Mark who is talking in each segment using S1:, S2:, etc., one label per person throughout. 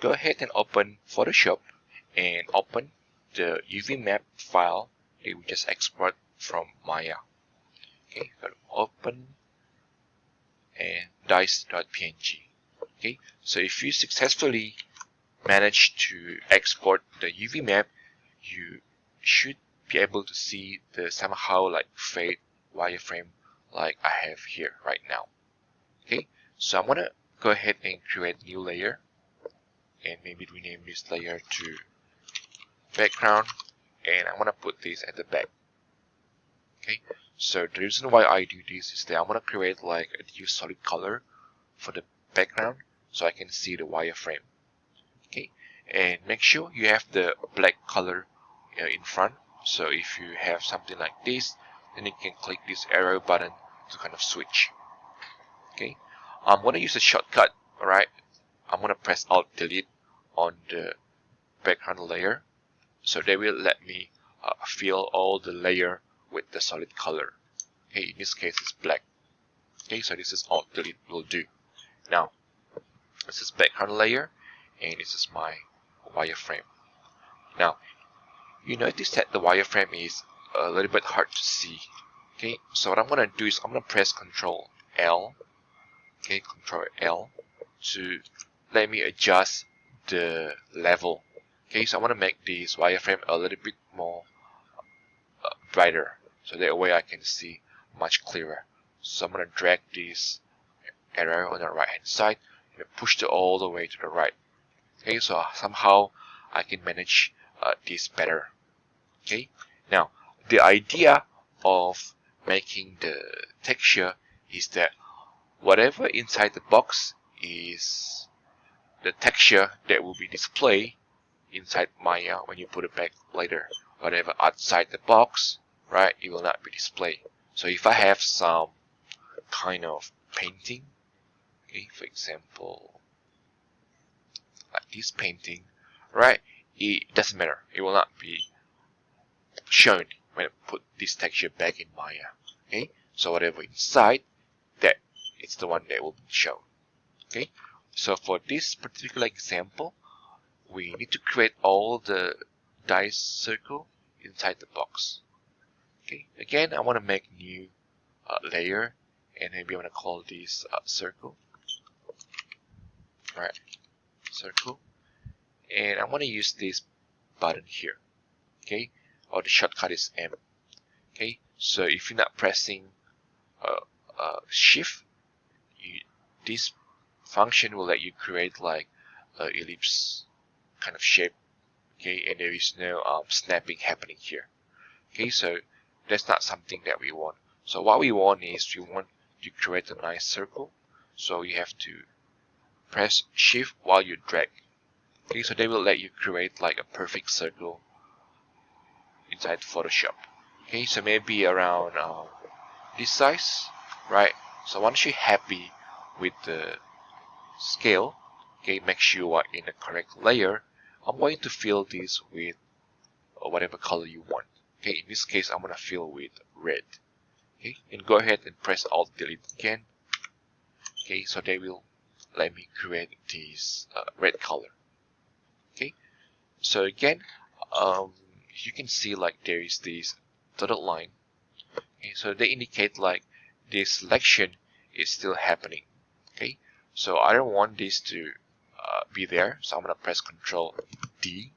S1: go ahead and open Photoshop and open the UV map file that we just export from Maya. Okay, go to open and dice.png. Okay, so if you successfully manage to export the UV map, you should be able to see the somehow like fade wireframe like I have here right now. Okay, so I'm gonna go ahead and create a new layer and maybe rename this layer to background, and I'm gonna put this at the back. Okay, so the reason why I do this is that I'm gonna create like a new solid color for the background so I can see the wireframe. Okay, and make sure you have the black color in front. So if you have something like this, then you can click this arrow button to kind of switch. Okay, I'm gonna use a shortcut. Alright, I'm gonna press Alt Delete on the background layer, so they will let me fill all the layer with the solid color. Okay, in this case it's black. Okay, so this is Alt Delete will do. Now this is background layer, and this is my wireframe. Now you notice that the wireframe is a little bit hard to see. Okay, so what I'm gonna do is I'm gonna press Ctrl L. Okay, Ctrl L to let me adjust the level. Okay, so I want to make this wireframe a little bit more brighter, so that way I can see much clearer. So I'm gonna drag this arrow on the right hand side and push it all the way to the right. Okay, so somehow I can manage this better. Okay, now the idea of making the texture is that whatever inside the box is the texture that will be displayed inside Maya when you put it back later. Whatever outside the box, right, it will not be displayed. So if I have some kind of painting, okay, for example, like this painting, right, it doesn't matter. It will not be shown when I put this texture back in Maya. Okay, so whatever inside, that it's the one that will be shown. Okay, so for this particular example, we need to create all the dice circle inside the box. Okay, again, I want to make a new layer, and maybe I want to call this circle. Alright, circle, and I want to use this button here. Okay, or the shortcut is M. Okay, so if you're not pressing Shift, this function will let you create like an ellipse kind of shape. Okay, and there is no snapping happening here. Okay, so that's not something that we want. So what we want is we want to create a nice circle. So you have to press Shift while you drag. Okay, so they will let you create like a perfect circle inside Photoshop. Okay, so maybe around this size, right? So once you're happy with the scale, okay, make sure you are in the correct layer. I'm going to fill this with whatever color you want. Okay, in this case, I'm gonna fill with red. Okay, and go ahead and press Alt Delete again. Okay, so they will let me create this red color. Okay, so again, you can see like there is this dotted line. Okay, so they indicate like this selection is still happening. Okay, so I don't want this to be there, so I'm gonna press Ctrl D,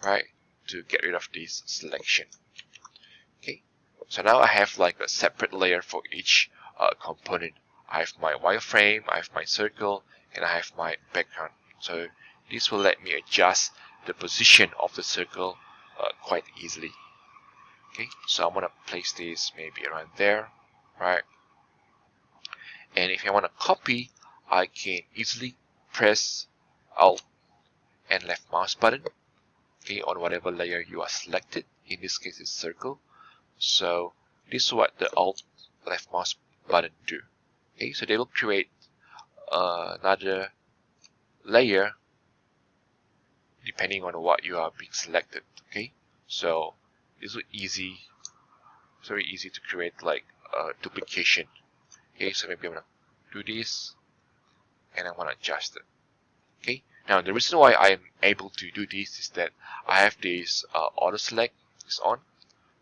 S1: right, to get rid of this selection. Okay, so now I have like a separate layer for each component. I have my wireframe, I have my circle, and I have my background. So this will let me adjust the position of the circle quite easily. Okay, so I'm gonna place this maybe around there, right? And if I want to copy, I can easily press Alt and left mouse button, okay, on whatever layer you are selected. In this case, it's circle. So this is what the Alt left mouse button do. Okay, so they will create another layer depending on what you are being selected. Okay, so this is easy, very easy to create like duplication. Okay, so maybe I'm gonna do this, and I want to adjust it. Okay, Now the reason why I'm able to do this is that I have this auto select is on,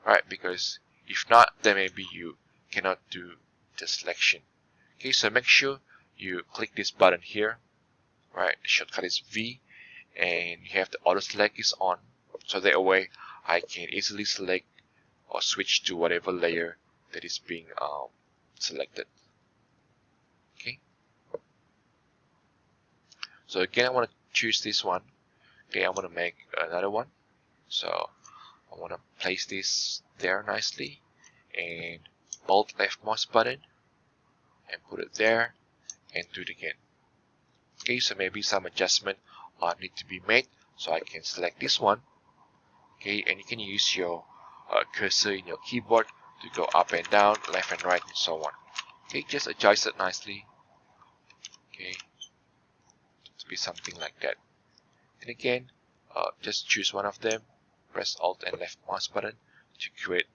S1: right? Because if not, then maybe you cannot do the selection. Okay, so make sure you click this button here, right? The shortcut is V, and you have the auto select is on, so that way I can easily select or switch to whatever layer that is being selected. Okay, so again I want to choose this one. Okay, I want to make another one, so I want to place this there nicely and hold left mouse button and put it there and do it again. Okay, so maybe some adjustment need to be made, so I can select this one. Okay, and you can use your cursor in your keyboard to go up and down, left and right, and so on. Okay, just adjust it nicely. Okay, to be something like that. And again, just choose one of them, press Alt and left mouse button to create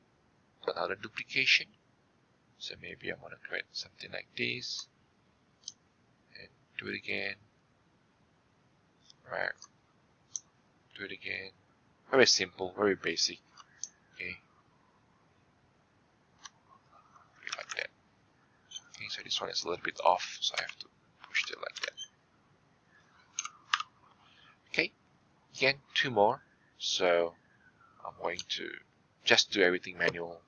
S1: another duplication. So maybe I want to create something like this, and do it again. Right, do it again. Very simple, very basic. Okay, like that. Okay, so this one is a little bit off, so I have to push it like that. Okay, again, two more. So I'm going to just do everything manual,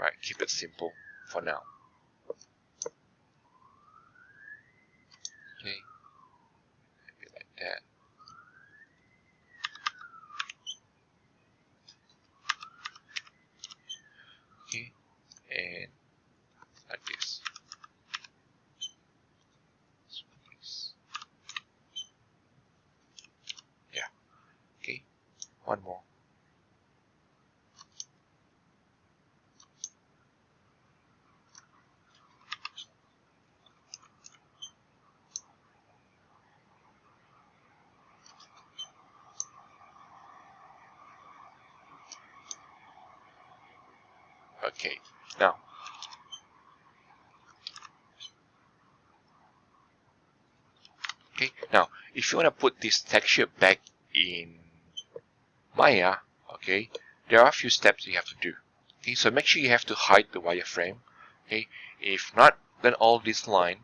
S1: right? Keep it simple for now. Okay, maybe like that. Okay, and like this. Yeah. Okay, one more. Okay, now if you want to put this texture back in Maya, okay, there are a few steps you have to do. Okay, so make sure you have to hide the wireframe. Okay, if not, then all this line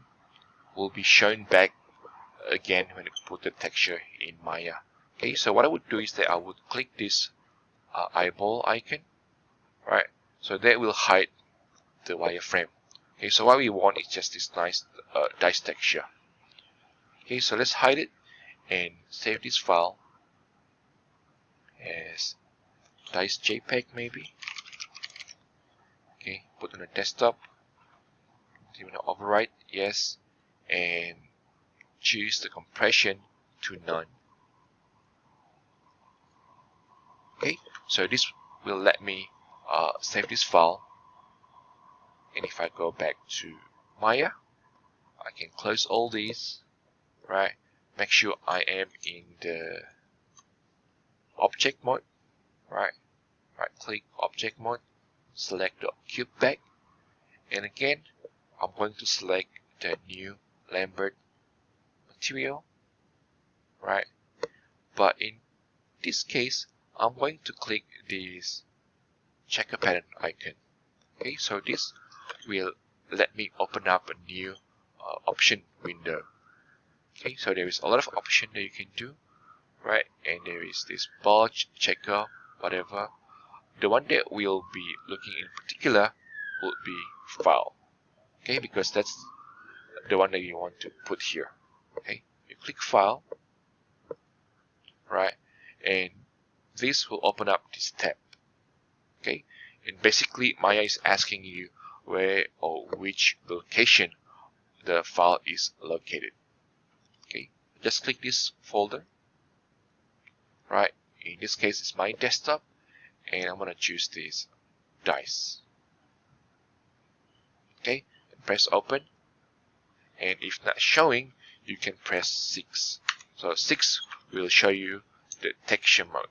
S1: will be shown back again when you put the texture in Maya. Okay, so what I would do is that I would click this eyeball icon, right? So that will hide the wireframe. Okay, so what we want is just this nice dice texture. Okay, so let's hide it and save this file as dice JPEG maybe. Okay, put on a desktop. You want to overwrite, yes, and choose the compression to none. Okay, so this will let me save this file, and if I go back to Maya, I can close all these, right? Make sure I am in the object mode, right? Right click object mode, select the cube back, and again I'm going to select the new Lambert material, right? But in this case, I'm going to click this checker pattern icon. Okay, so this will let me open up a new option window. Okay, so there is a lot of option that you can do, right? And there is this bulge, checker, whatever. The one that we'll be looking in particular would be file. Okay, because that's the one that you want to put here. Okay, you click file, right? And this will open up this tab. Okay, and basically Maya is asking you where or which location the file is located. Okay, just click this folder, right? In this case it's my desktop, and I'm gonna choose this dice. Okay, and press open, and if not showing, you can press 6. So 6 will show you the texture mode.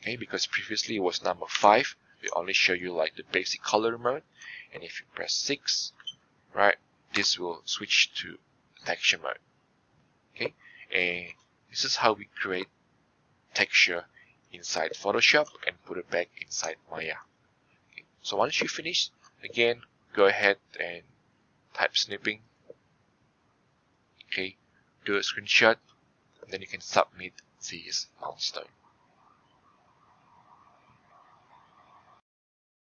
S1: Okay, because previously it was number 5, we only show you like the basic color mode, and if you press 6, right, this will switch to texture mode. Okay, and this is how we create texture inside Photoshop and put it back inside Maya. Okay. So once you finish, again, go ahead and type snipping. Okay, do a screenshot, and then you can submit this milestone.